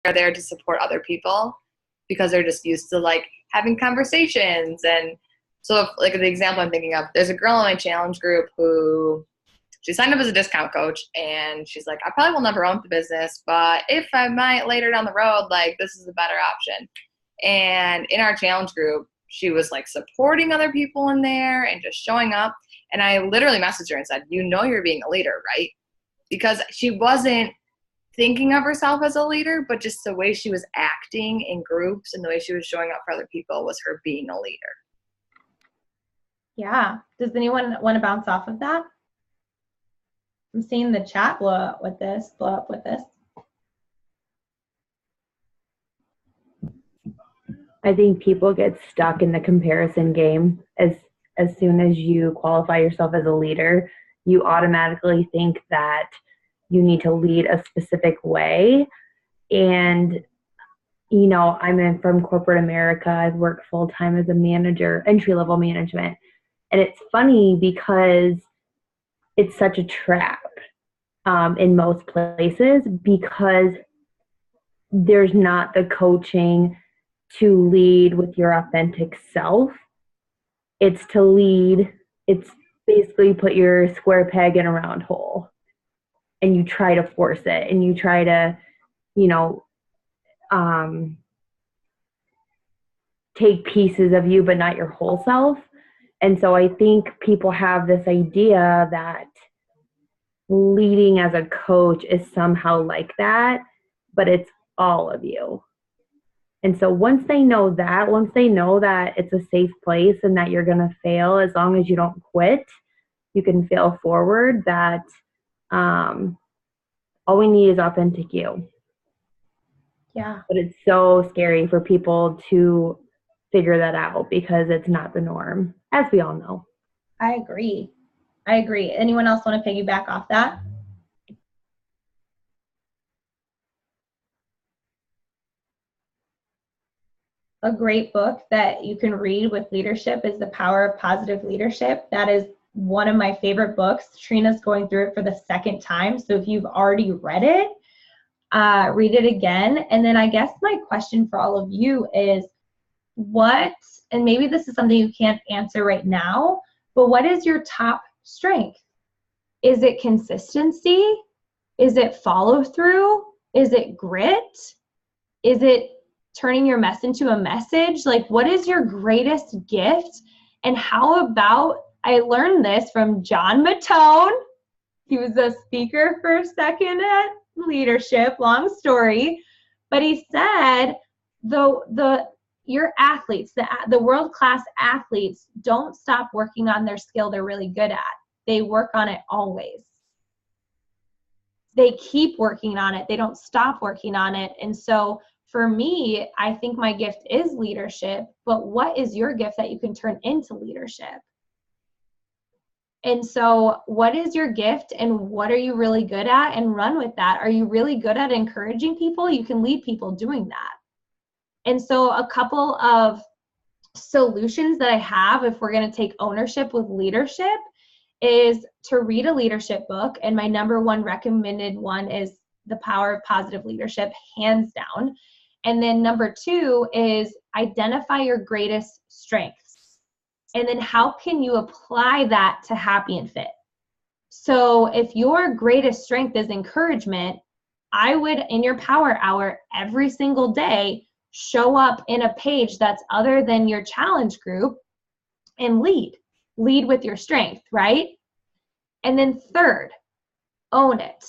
are there to support other people because they're just used to like having conversations. And so if, like the example I'm thinking of, there's a girl in my challenge group who she signed up as a discount coach, and she's like, I probably will never own the business, but if I might later down the road, like this is a better option. And in our challenge group, she was like supporting other people in there and just showing up. And I literally messaged her and said, you know, you're being a leader, right? Because she wasn't thinking of herself as a leader, but just the way she was acting in groups and the way she was showing up for other people was her being a leader. Yeah. Does anyone want to bounce off of that? I'm seeing the chat blow up with this. I think people get stuck in the comparison game. As soon as you qualify yourself as a leader, you automatically think that you need to lead a specific way. And, you know, I'm from corporate America. I've worked full-time as a manager, entry-level management. And it's funny because it's such a trap in most places, because there's not the coaching to lead with your authentic self. It's to lead. It's basically put your square peg in a round hole, and you try to force it, and you try to, you know, take pieces of you, but not your whole self. And so I think people have this idea that leading as a coach is somehow like that, but it's all of you. And so once they know that it's a safe place and that you're going to fail, as long as you don't quit, you can fail forward, that all we need is authentic you. Yeah. But it's so scary for people to figure that out because it's not the norm, as we all know. I agree. Anyone else want to piggyback off that? A great book that you can read with leadership is The Power of Positive Leadership. That is one of my favorite books. Trina's going through it for the second time. So if you've already read it, read it again. And then I guess my question for all of you is what, and maybe this is something you can't answer right now, but what is your top strength? Is it consistency? Is it follow through? Is it grit? Is it turning your mess into a message? Like, what is your greatest gift? And how about, I learned this from John Mattone. He was a speaker for a second at leadership, long story, but he said your athletes, the world-class athletes, don't stop working on their skill they're really good at. They work on it always. They keep working on it. They don't stop working on it. And so for me, I think my gift is leadership, but what is your gift that you can turn into leadership? And so what is your gift and what are you really good at, and run with that? Are you really good at encouraging people? You can lead people doing that. And so a couple of solutions that I have, if we're going to take ownership with leadership, is to read a leadership book. And my number one recommended one is The Power of Positive Leadership, hands down. And then number two is identify your greatest strengths. And then how can you apply that to Happy and Fit? So if your greatest strength is encouragement, I would, in your power hour every single day, show up in a page that's other than your challenge group and lead with your strength, right? And then third, own it.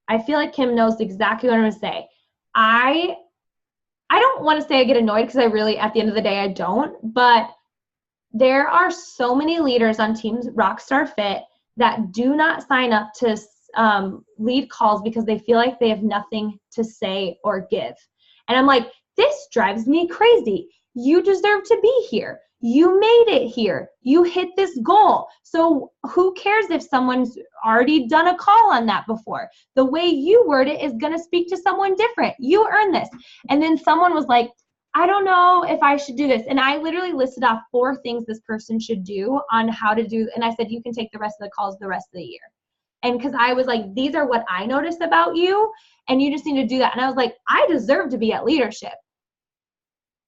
I feel like Kim knows exactly what I'm going to say. I don't want to say I get annoyed, because I really, at the end of the day, I don't, but there are so many leaders on Team Rockstar Fit that do not sign up to lead calls because they feel like they have nothing to say or give. And I'm like, this drives me crazy. You deserve to be here. You made it here. You hit this goal. So who cares if someone's already done a call on that before? The way you word it is going to speak to someone different. You earned this. And then someone was like, I don't know if I should do this. And I literally listed off 4 things this person should do on how to do. And I said, you can take the rest of the calls the rest of the year. And because I was like, these are what I noticed about you, and you just need to do that. And I was like, I deserve to be at leadership.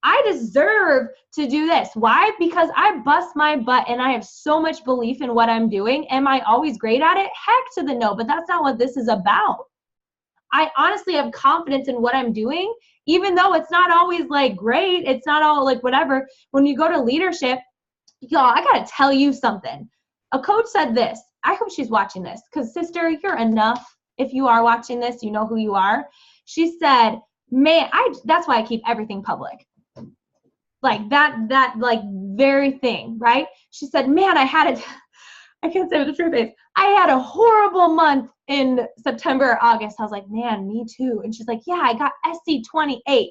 I deserve to do this. Why? Because I bust my butt and I have so much belief in what I'm doing. Am I always great at it? Heck to the no, but that's not what this is about. I honestly have confidence in what I'm doing, even though it's not always like great. It's not all like whatever. When you go to leadership, y'all, I got to tell you something. A coach said this. I hope she's watching this, because sister, you're enough. If you are watching this, you know who you are. She said, man, that's why I keep everything public. Like that like very thing, right? She said, man, I can't say what the truth is. I had a horrible month in September or August. I was like, man, me too. And she's like, yeah, I got SC28.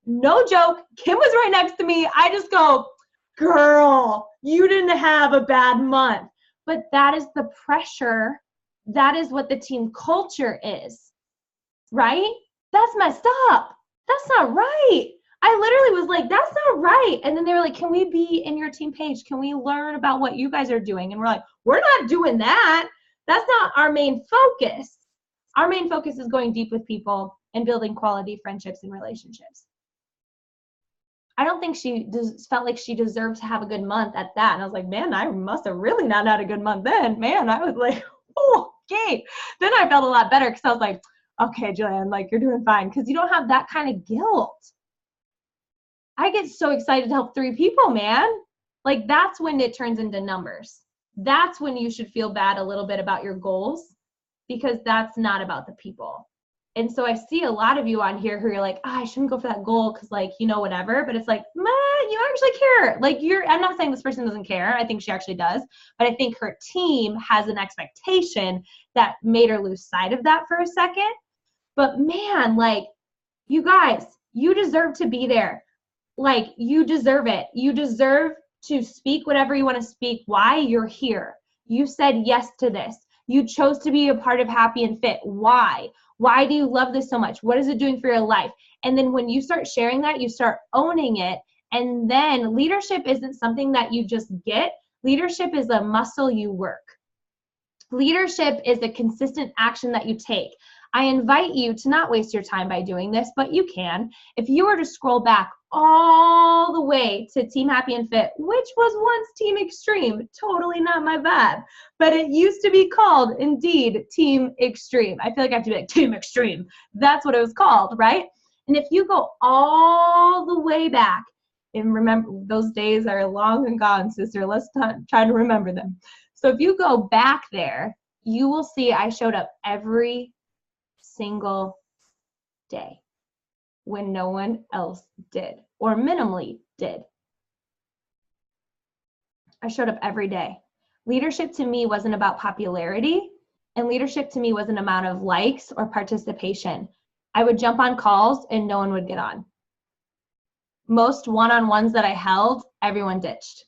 No joke. Kim was right next to me. I just go, girl, you didn't have a bad month. But that is the pressure. That is what the team culture is, right? That's messed up. That's not right. I literally was like, that's not right. And then they were like, can we be in your team page? Can we learn about what you guys are doing? And we're like, we're not doing that. That's not our main focus. Our main focus is going deep with people and building quality friendships and relationships. I don't think she felt like she deserved to have a good month at that. And I was like, man, I must have really not had a good month then. Man, I was like, oh, okay. Then I felt a lot better because I was like, okay, Jillian, like you're doing fine, because you don't have that kind of guilt. I get so excited to help 3 people, man. Like that's when it turns into numbers. That's when you should feel bad a little bit about your goals, because that's not about the people. And so I see a lot of you on here who are like, oh, I shouldn't go for that goal because like, you know, whatever. But it's like, man, you actually care. Like I'm not saying this person doesn't care. I think she actually does. But I think her team has an expectation that made her lose sight of that for a second. But man, like you guys, you deserve to be there. Like you deserve it. You deserve to speak whatever you want to speak. Why? You're here. You said yes to this. You chose to be a part of Happy and Fit. Why? Why do you love this so much? What is it doing for your life? And then when you start sharing that, you start owning it. And then leadership isn't something that you just get. Leadership is a muscle you work. Leadership is a consistent action that you take. I invite you to not waste your time by doing this, but you can. If you were to scroll back all the way to Team Happy and Fit, which was once Team Extreme, totally not my vibe, but it used to be called, indeed, Team Extreme. I feel like I have to be like, Team Extreme. That's what it was called, right? And if you go all the way back, and remember, those days are long and gone, sister. Let's try to remember them. So if you go back there, you will see I showed up every single day when no one else did, or minimally did. I showed up every day. Leadership to me wasn't about popularity, and leadership to me wasn't an amount of likes or participation. I would jump on calls and no one would get on. Most one-on-ones that I held, everyone ditched.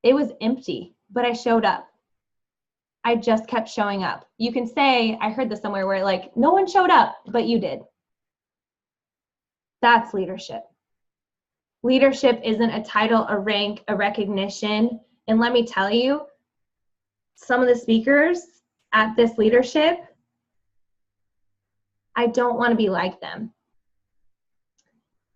It was empty, but I showed up. I just kept showing up. You can say, I heard this somewhere where like, no one showed up, but you did. That's leadership. Leadership isn't a title, a rank, a recognition. And let me tell you, some of the speakers at this leadership, I don't want to be like them.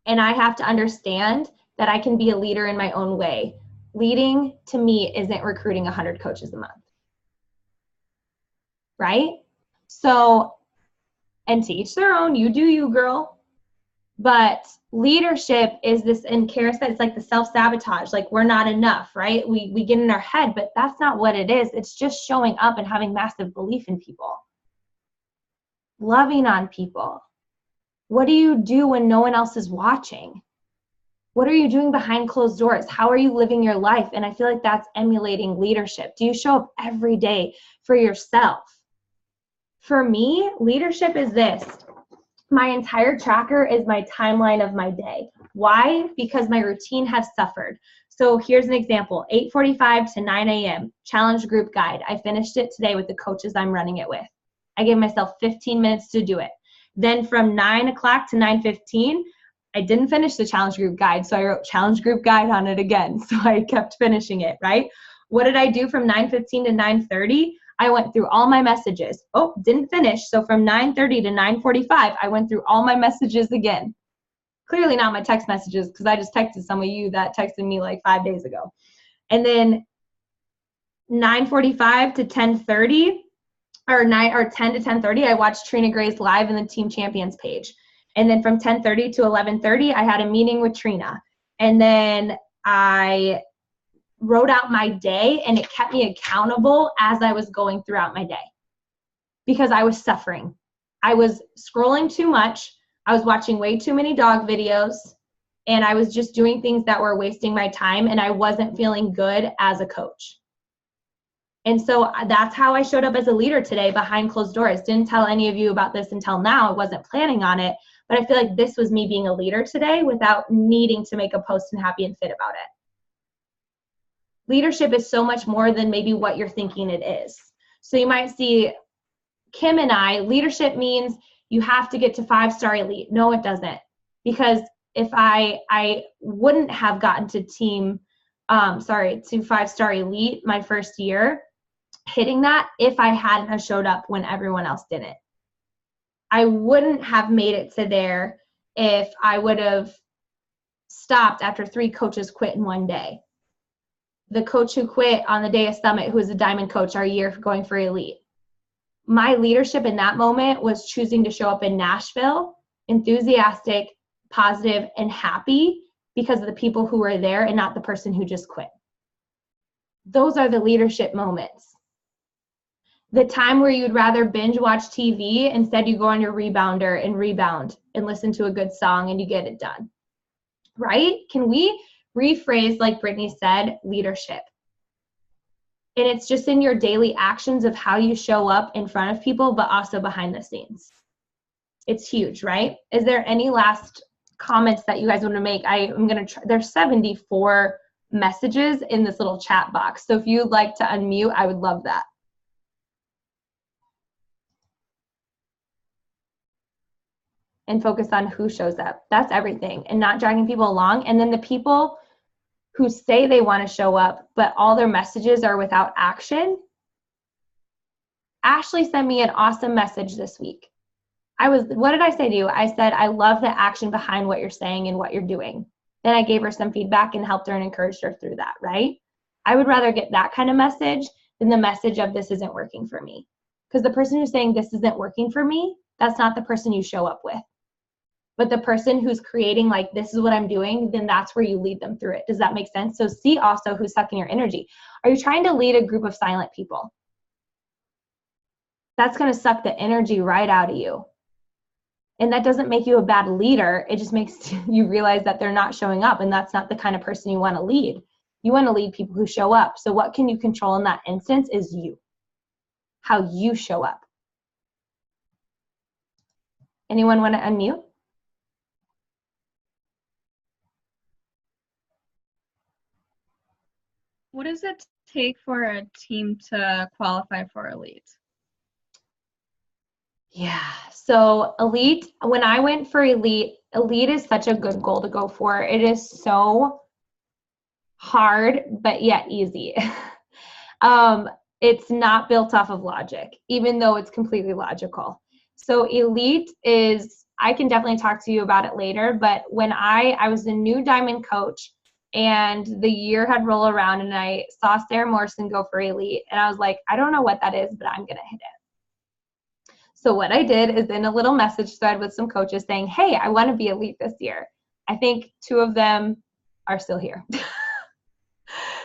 And I have to understand that I can be a leader in my own way. Leading to me isn't recruiting 100 coaches a month. Right? So, and to each their own, you do you, girl. But leadership is this, and Kara said, it's like the self-sabotage, like we're not enough, right? We get in our head, but that's not what it is. It's just showing up and having massive belief in people. Loving on people. What do you do when no one else is watching? What are you doing behind closed doors? How are you living your life? And I feel like that's emulating leadership. Do you show up every day for yourself? For me, leadership is this. My entire tracker is my timeline of my day. Why? Because my routine has suffered. So here's an example, 8:45 to 9 a.m., challenge group guide. I finished it today with the coaches I'm running it with. I gave myself 15 minutes to do it. Then from 9 o'clock to 9:15, I didn't finish the challenge group guide, so I wrote challenge group guide on it again. So I kept finishing it, right? What did I do from 9:15 to 9:30? I went through all my messages. Oh, didn't finish. So from 9:30 to 9:45, I went through all my messages again. Clearly not my text messages, because I just texted some of you that texted me like 5 days ago. And then 9:45 to 10:30, or 10 to 10:30, I watched Trina Gray's live in the Team Champions page. And then from 10:30 to 11:30, I had a meeting with Trina. And then I wrote out my day, and it kept me accountable as I was going throughout my day, because I was suffering. I was scrolling too much. I was watching way too many dog videos, and I was just doing things that were wasting my time, and I wasn't feeling good as a coach. And so that's how I showed up as a leader today behind closed doors. Didn't tell any of you about this until now. I wasn't planning on it, but I feel like this was me being a leader today without needing to make a post in Happy and Fit about it. Leadership is so much more than maybe what you're thinking it is. So you might see Kim and I, leadership means you have to get to 5-star elite. No, it doesn't. Because if I wouldn't have gotten to to 5-star elite my first year, hitting that, if I hadn't have showed up when everyone else didn't. I wouldn't have made it to there if I would have stopped after 3 coaches quit in one day. The coach who quit on the day of Summit, who was a diamond coach our year going for elite. My leadership in that moment was choosing to show up in Nashville, enthusiastic, positive, and happy because of the people who were there and not the person who just quit. Those are the leadership moments. The time where you'd rather binge watch TV, instead you go on your rebounder and rebound and listen to a good song and you get it done. Right? Can we rephrase, like Brittany said, leadership? And it's just in your daily actions of how you show up in front of people, but also behind the scenes. It's huge, right? Is there any last comments that you guys want to make? I'm going to try. There's 74 messages in this little chat box. So if you'd like to unmute, I would love that. And focus on who shows up. That's everything. And not dragging people along. And then the people who say they want to show up, but all their messages are without action. Ashley sent me an awesome message this week. What did I say to you? I said, I love the action behind what you're saying and what you're doing. Then I gave her some feedback and helped her and encouraged her through that, right? I would rather get that kind of message than the message of this isn't working for me. Because the person who's saying this isn't working for me, that's not the person you show up with. But the person who's creating like, this is what I'm doing, then that's where you lead them through it. Does that make sense? So see also who's sucking your energy. Are you trying to lead a group of silent people? That's going to suck the energy right out of you. And that doesn't make you a bad leader. It just makes you realize that they're not showing up, and that's not the kind of person you want to lead. You want to lead people who show up. So what can you control in that instance is you, how you show up. Anyone want to unmute? What does it take for a team to qualify for elite? Yeah, so elite, when I went for elite is such a good goal to go for. It is so hard, but yet easy. It's not built off of logic, even though it's completely logical. So elite is, I can definitely talk to you about it later, but when I was a new diamond coach, and the year had rolled around and I saw Sarah Morrison go for elite, and I was like, I don't know what that is, but I'm going to hit it. So what I did is in a little message thread with some coaches saying, hey, I want to be elite this year. I think 2 of them are still here.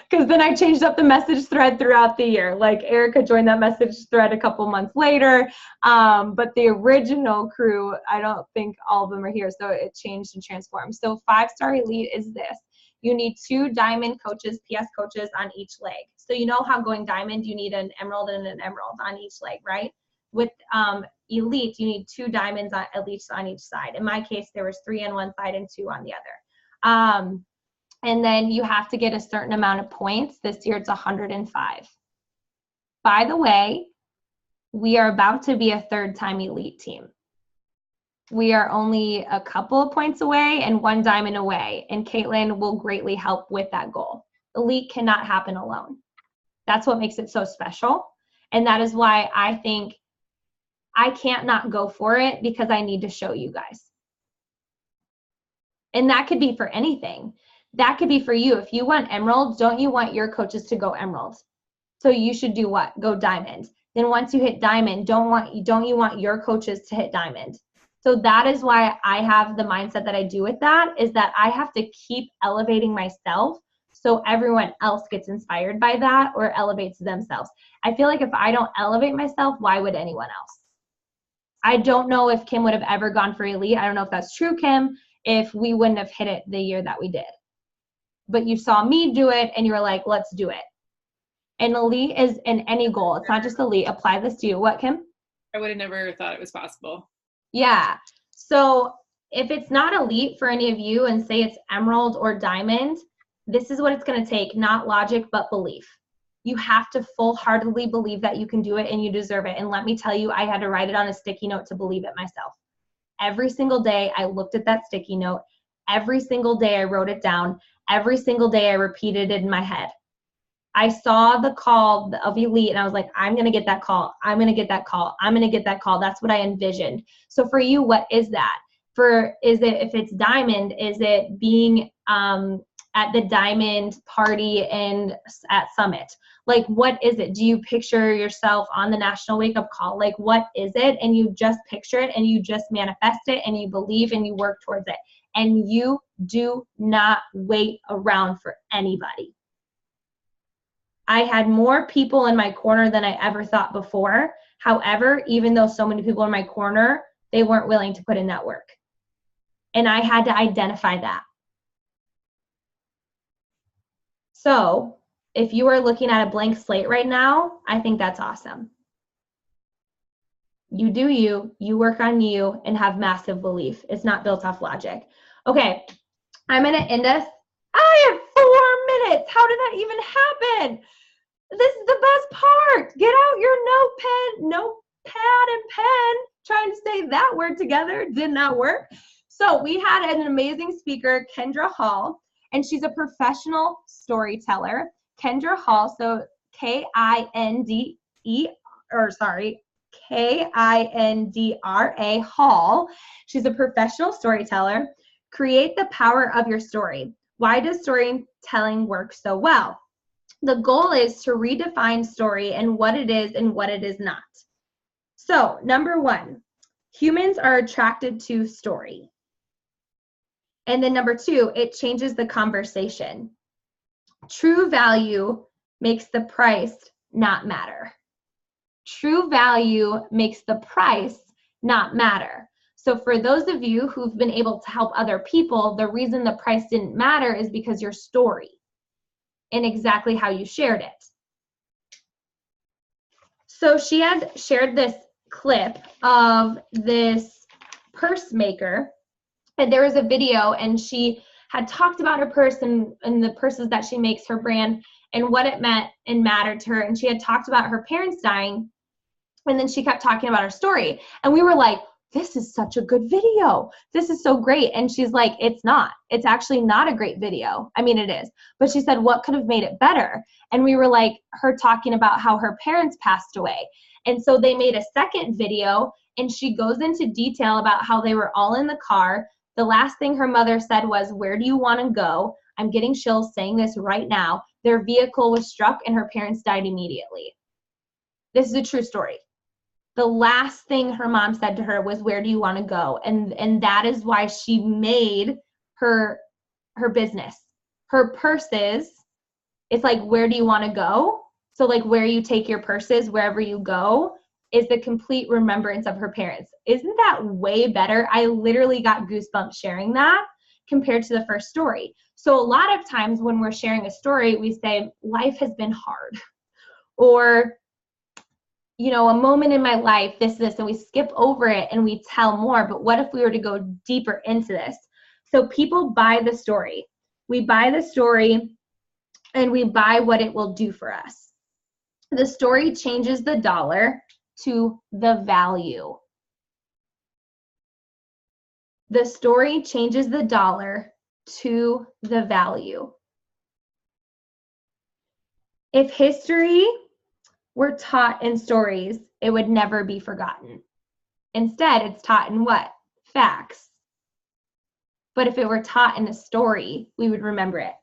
Because then I changed up the message thread throughout the year. Like Erica joined that message thread a couple months later. But the original crew, I don't think all of them are here. So it changed and transformed. So 5-star elite is this. You need 2 diamond coaches, PS coaches on each leg. So you know how going diamond, you need an emerald and an emerald on each leg, right? With elite, you need 2 diamonds at least on each side. In my case, there was 3 on one side and 2 on the other. And then you have to get a certain amount of points. This year it's 105. By the way, we are about to be a 3rd-time elite team. We are only a couple of points away and 1 diamond away, and Caitlin will greatly help with that goal. Elite cannot happen alone. That's what makes it so special. And that is why I think I can't not go for it, because I need to show you guys. And that could be for anything. That could be for you. If you want emerald, don't you want your coaches to go emerald? So you should do what? Go diamond. Then once you hit diamond, don't you want your coaches to hit diamond? So that is why I have the mindset that I do with that, is that I have to keep elevating myself so everyone else gets inspired by that or elevates themselves. I feel like if I don't elevate myself, why would anyone else? I don't know if Kim would have ever gone for elite. I don't know if that's true, Kim, if we wouldn't have hit it the year that we did. But you saw me do it and you were like, let's do it. And elite is in any goal. It's not just elite. Apply this to you. What, Kim? I would have never thought it was possible. Yeah. So if it's not elite for any of you and say it's emerald or diamond, this is what it's going to take, not logic, but belief. You have to full-heartedly believe that you can do it and you deserve it. And let me tell you, I had to write it on a sticky note to believe it myself. Every single day I looked at that sticky note. Every single day I wrote it down. Every single day I repeated it in my head. I saw the call of elite and I was like, I'm going to get that call. I'm going to get that call. I'm going to get that call. That's what I envisioned. So for you, what is that? If it's diamond, is it being at the diamond party and at Summit? Like, what is it? Do you picture yourself on the National Wake Up Call? Like, what is it? And you just picture it and you just manifest it and you believe and you work towards it. And you do not wait around for anybody. I had more people in my corner than I ever thought before. However, even though so many people in my corner, they weren't willing to put in that work. And I had to identify that. So if you are looking at a blank slate right now, I think that's awesome. You do you work on you, and have massive belief. It's not built off logic. Okay, I'm going to end us. I have 4 minutes. How did that even happen? This is the best part. Get out your notepad and pen. Trying to say that word together did not work. So we had an amazing speaker, Kendra Hall, and she's a professional storyteller. Kendra Hall, so Kindra Hall. She's a professional storyteller. Create the power of your story. Why does storytelling work so well? The goal is to redefine story and what it is and what it is not. So, number 1, humans are attracted to story. And then number 2, it changes the conversation. True value makes the price not matter. True value makes the price not matter. So for those of you who've been able to help other people, the reason the price didn't matter is because your story and exactly how you shared it. So she had shared this clip of this purse maker, and there was a video, and she had talked about her purse and the purses that she makes, her brand, and what it meant and mattered to her. And she had talked about her parents dying, and then she kept talking about her story. And we were like, this is such a good video. This is so great. And she's like, it's not. It's actually not a great video. I mean, it is. But she said, what could have made it better? And we were like, her talking about how her parents passed away. And so they made a second video, and she goes into detail about how they were all in the car. The last thing her mother said was, where do you want to go? I'm getting chills saying this right now. Their vehicle was struck and her parents died immediately. This is a true story. The last thing her mom said to her was, where do you want to go? And that is why she made her business. Her purses, it's like, where do you want to go? So like where you take your purses, wherever you go, is the complete remembrance of her parents. Isn't that way better? I literally got goosebumps sharing that compared to the first story. So a lot of times when we're sharing a story, we say, life has been hard. Or, you know, a moment in my life, this, and we skip over it and we tell more. But what if we were to go deeper into this? So people buy the story. We buy the story and we buy what it will do for us. The story changes the dollar to the value. The story changes the dollar to the value. If history were taught in stories, it would never be forgotten. Instead, it's taught in what? Facts. But if it were taught in a story, we would remember it.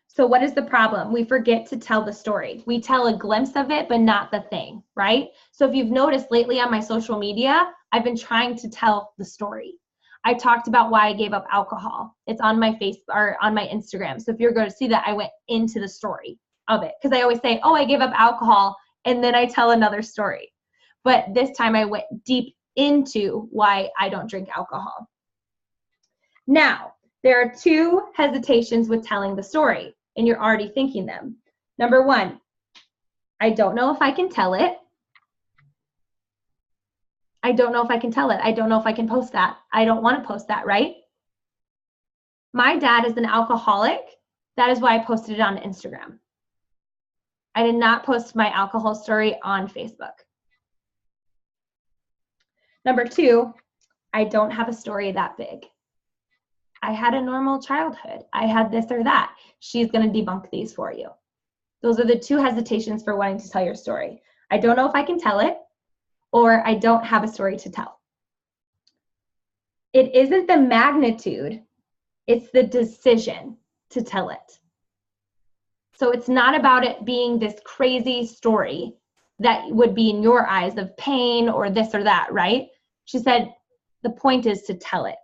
So what is the problem? We forget to tell the story. We tell a glimpse of it, but not the thing, right? So if you've noticed lately on my social media, I've been trying to tell the story. I talked about why I gave up alcohol. It's on my Facebook or on my Instagram. So if you're going to see that, I went into the story of it. Because I always say, oh, I gave up alcohol, and then I tell another story. But this time I went deep into why I don't drink alcohol. Now, there are 2 hesitations with telling the story, and you're already thinking them. Number 1, I don't know if I can tell it. I don't know if I can tell it. I don't know if I can post that. I don't want to post that, right? My dad is an alcoholic. That is why I posted it on Instagram. I did not post my alcohol story on Facebook. Number 2, I don't have a story that big. I had a normal childhood. I had this or that. She's going to debunk these for you. Those are the 2 hesitations for wanting to tell your story. I don't know if I can tell it, or I don't have a story to tell. It isn't the magnitude, it's the decision to tell it. So it's not about it being this crazy story that would be in your eyes of pain or this or that, right? She said, the point is to tell it.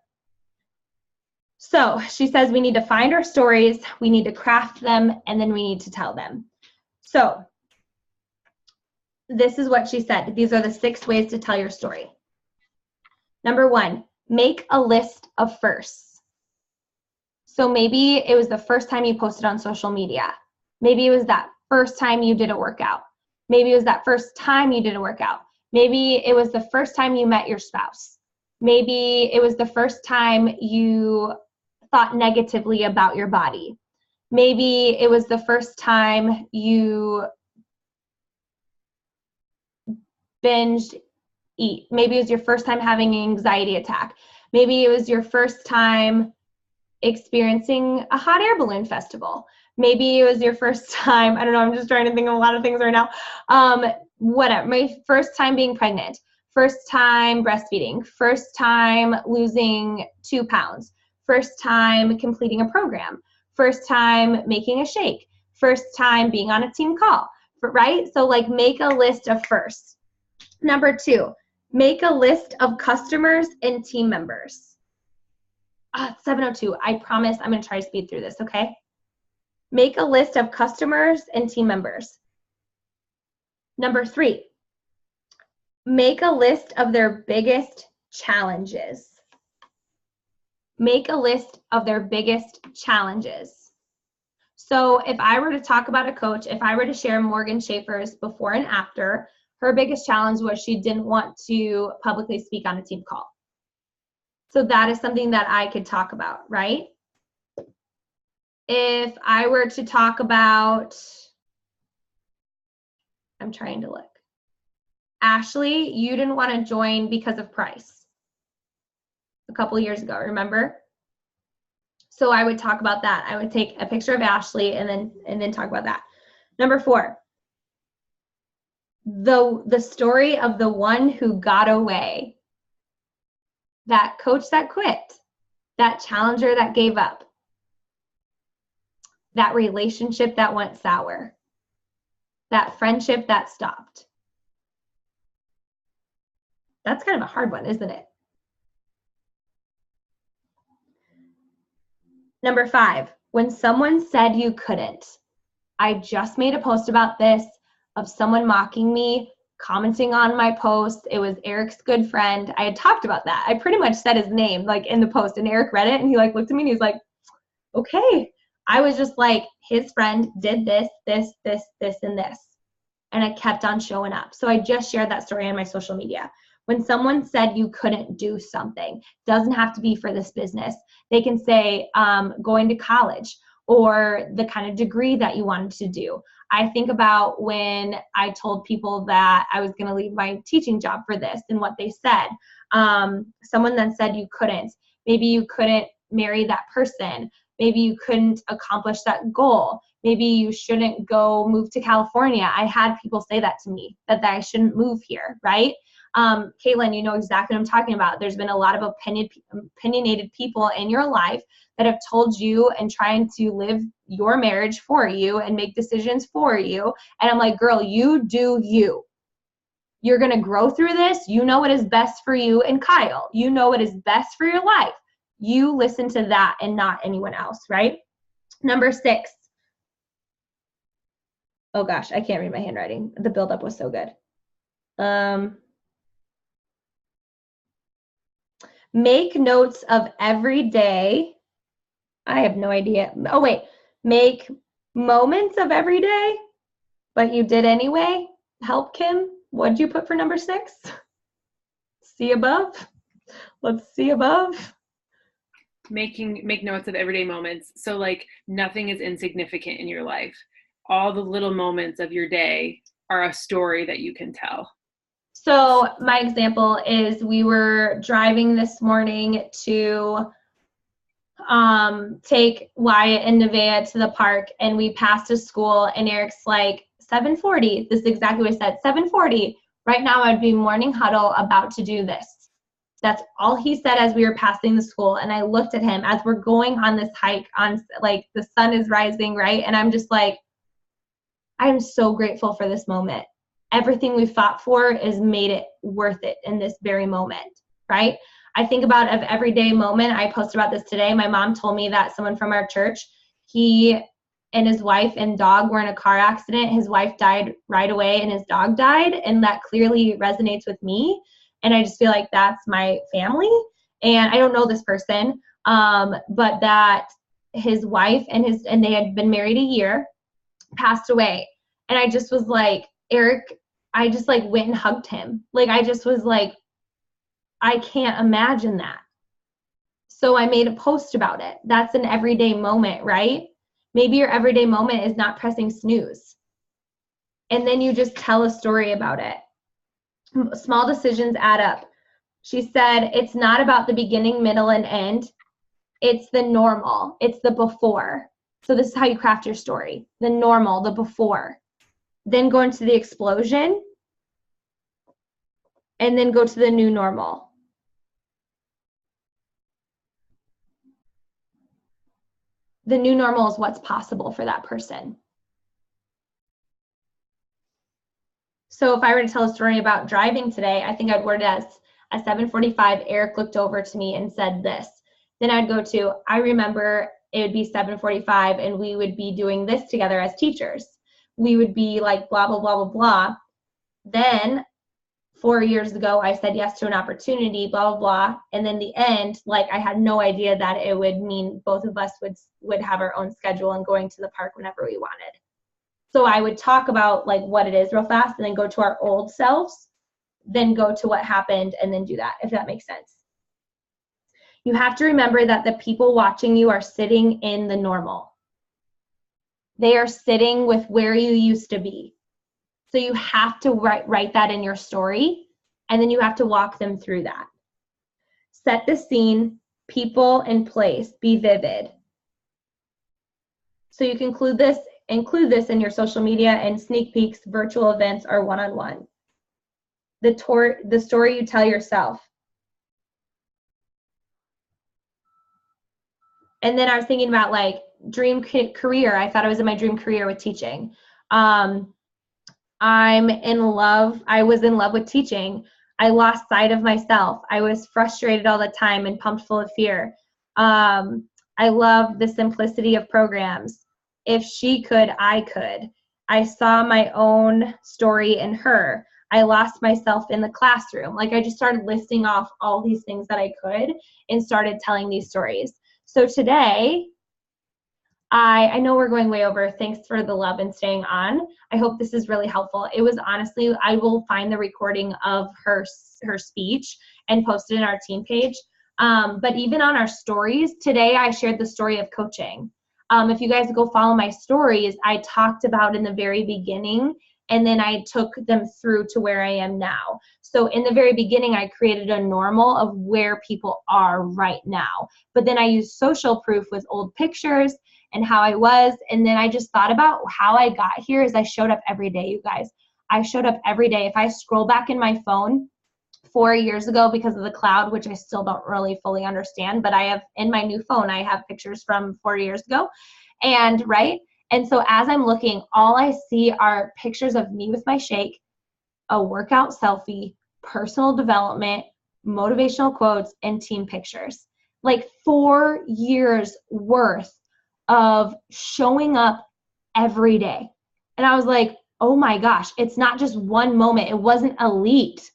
So she says we need to find our stories, we need to craft them, and then we need to tell them. So this is what she said. These are the 6 ways to tell your story. Number 1, make a list of firsts. So maybe it was the first time you posted on social media. Maybe it was that first time you did a workout. Maybe it was that first time you did a workout. Maybe it was the first time you met your spouse. Maybe it was the first time you thought negatively about your body. Maybe it was the first time you binged eat. Maybe it was your first time having an anxiety attack. Maybe it was your first time experiencing a hot air balloon festival. Maybe it was your first time, I don't know, I'm just trying to think of a lot of things right now. Whatever, my first time being pregnant, first time breastfeeding, first time losing 2 pounds, first time completing a program, first time making a shake, first time being on a team call, right? So like make a list of firsts. Number 2, make a list of customers and team members. 7:02, I promise I'm gonna try to speed through this, okay? Make a list of customers and team members. Number 3, make a list of their biggest challenges. Make a list of their biggest challenges. So if I were to talk about a coach, if I were to share Morgan Schaefer's before and after, her biggest challenge was she didn't want to publicly speak on a team call. So that is something that I could talk about, right? If I were to talk about, I'm trying to look. Ashley, you didn't want to join because of price a couple years ago, remember? So I would talk about that. I would take a picture of Ashley and then talk about that. Number 4, the story of the one who got away. That coach that quit, that challenger that gave up, that relationship that went sour, that friendship that stopped. That's kind of a hard one, isn't it? Number 5, when someone said you couldn't. I just made a post about this of someone mocking me, commenting on my post. It was Eric's good friend. I had talked about that. I pretty much said his name like in the post, and Eric read it and he like looked at me and he's like, okay. I was just like, his friend did this, this, this, this, and this. And I kept on showing up. So I just shared that story on my social media. When someone said you couldn't do something, doesn't have to be for this business. They can say going to college or the kind of degree that you wanted to do. I think about when I told people that I was going to leave my teaching job for this and what they said. Someone then said you couldn't. Maybe you couldn't marry that person. Maybe you couldn't accomplish that goal. Maybe you shouldn't go move to California. I had people say that to me, that I shouldn't move here, right? Caitlin, you know exactly what I'm talking about. There's been a lot of opinionated people in your life that have told you and trying to live your marriage for you and make decisions for you. And I'm like, girl, you do you. You're going to grow through this. You know what is best for you and Kyle. You know what is best for your life. You listen to that and not anyone else, right? Number 6. Oh gosh, I can't read my handwriting. The buildup was so good. Make notes of every day. I have no idea. Oh wait, make moments of every day, but you did anyway. Help, Kim. What'd you put for number 6? See above. Let's see above. Make notes of everyday moments. So like nothing is insignificant in your life. All the little moments of your day are a story that you can tell. So my example is we were driving this morning to take Wyatt and Nevaeh to the park, and we passed a school, and Eric's like, 7:40. This is exactly what I said. 7:40. Right now I'd be morning huddle about to do this. That's all he said as we were passing the school. And I looked at him as we're going on this hike on, like, the sun is rising, right? And I'm just like, I'm so grateful for this moment. Everything we fought for is made it worth it in this very moment, right? I think about an everyday moment. I posted about this today. My mom told me that someone from our church, he and his wife and dog were in a car accident. His wife died right away and his dog died. And that clearly resonates with me. And I just feel like that's my family. And I don't know this person, but that his wife and they had been married a year, passed away. And I just was like, Eric, I just like went and hugged him. Like, I just was like, I can't imagine that. So I made a post about it. That's an everyday moment, right? Maybe your everyday moment is not pressing snooze. And then you just tell a story about it. Small decisions add up. She said, it's not about the beginning, middle, and end. It's the normal. It's the before. So this is how you craft your story. The normal, the before. Then go into the explosion. And then go to the new normal. The new normal is what's possible for that person. So if I were to tell a story about driving today, I think I'd word it as at 7:45, Eric looked over to me and said this. Then I'd go to, I remember it would be 7:45 and we would be doing this together as teachers. We would be like blah, blah, blah, blah, blah. Then 4 years ago, I said yes to an opportunity, blah, blah, blah. And then the end, like I had no idea that it would mean both of us would have our own schedule and going to the park whenever we wanted. So I would talk about like what it is real fast and then go to our old selves, then go to what happened and then do that, if that makes sense. You have to remember that the people watching you are sitting in the normal. They are sitting with where you used to be. So you have to write that in your story, and then you have to walk them through that. Set the scene, people and place, be vivid. So you can include this in your social media and sneak peeks, virtual events, or one-on-one. The story you tell yourself. And then I was thinking about like dream career. I thought I was in my dream career with teaching. I was in love with teaching. I lost sight of myself. I was frustrated all the time and pumped full of fear. I love the simplicity of programs. If she could, I could. I saw my own story in her. I lost myself in the classroom. Like I just started listing off all these things that I could and started telling these stories. So today, I know we're going way over. Thanks for the love and staying on. I hope this is really helpful. It was honestly, I will find the recording of her speech and post it in our team page. But even on our stories, today I shared the story of coaching. If you guys go follow my stories, I talked about in the very beginning and then I took them through to where I am now. So in the very beginning, I created a normal of where people are right now. But then I used social proof with old pictures and how I was. And then I just thought about how I got here as I showed up every day, you guys. I showed up every day. If I scroll back in my phone 4 years ago because of the cloud, which I still don't really fully understand, but I have in my new phone, I have pictures from 4 years ago. And right. And so as I'm looking, all I see are pictures of me with my shake, a workout selfie, personal development, motivational quotes, and team pictures. Like 4 years worth of showing up every day. And I was like, oh my gosh, it's not just one moment. It wasn't elite.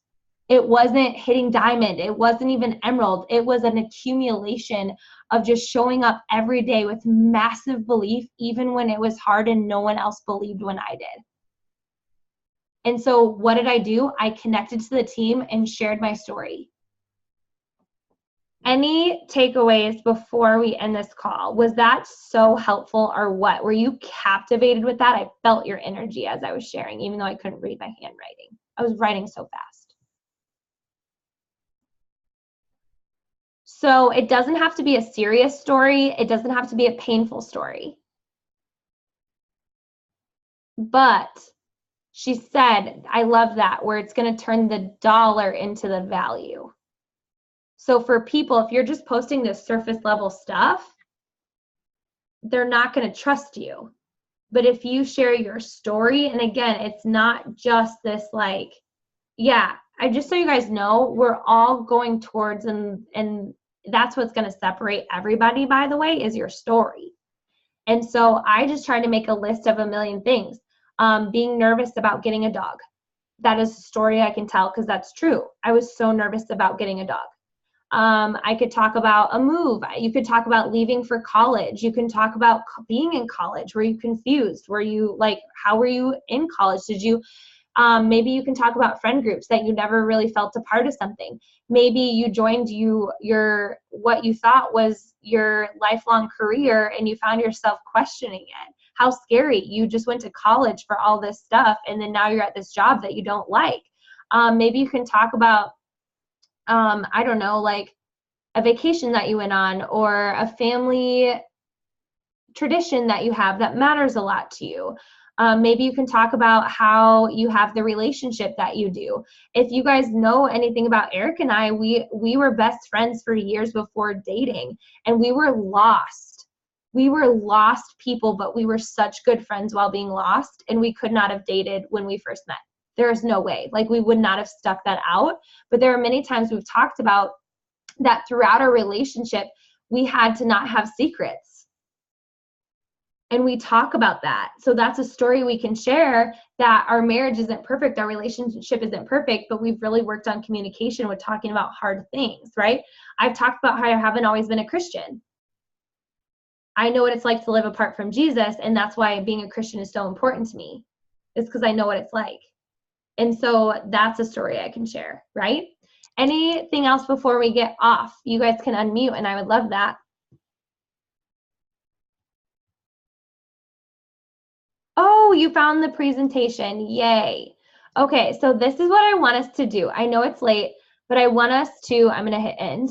It wasn't hitting diamond. It wasn't even emerald. It was an accumulation of just showing up every day with massive belief, even when it was hard and no one else believed when I did. And so what did I do? I connected to the team and shared my story. Any takeaways before we end this call? Was that so helpful or what? Were you captivated with that? I felt your energy as I was sharing, even though I couldn't read my handwriting. I was writing so fast. So it doesn't have to be a serious story. It doesn't have to be a painful story. But she said, I love that, where it's going to turn the dollar into the value. So for people, if you're just posting this surface level stuff, they're not going to trust you. But if you share your story, and again, it's not just this like, yeah, I just so you guys know, we're all going towards, and that's what's going to separate everybody, by the way, is your story. And so I just tried to make a list of a million things. Being nervous about getting a dog. That is a story I can tell because that's true. I was so nervous about getting a dog. I could talk about a move. You could talk about leaving for college. You can talk about being in college. Were you confused? Were you like, how were you in college? Did you, maybe you can talk about friend groups that you never really felt a part of something. Maybe you joined your what you thought was your lifelong career and you found yourself questioning it. How scary. You just went to college for all this stuff and then now you're at this job that you don't like. Maybe you can talk about I don't know, like a vacation that you went on or a family tradition that you have that matters a lot to you. Maybe you can talk about how you have the relationship that you do. If you guys know anything about Eric and I, we were best friends for years before dating, and we were lost. We were lost people, but we were such good friends while being lost, and we could not have dated when we first met. There is no way. Like, we would not have stuck that out. But there are many times we've talked about that throughout our relationship, we had to not have secrets. And we talk about that. So that's a story we can share, that our marriage isn't perfect, our relationship isn't perfect, but we've really worked on communication with talking about hard things, right? I've talked about how I haven't always been a Christian. I know what it's like to live apart from Jesus, and that's why being a Christian is so important to me. It's because I know what it's like. And so that's a story I can share, right? Anything else before we get off? You guys can unmute, and I would love that. Oh, you found the presentation. Yay. Okay, so this is what I want us to do. I know it's late, but I want us to, I'm going to hit end.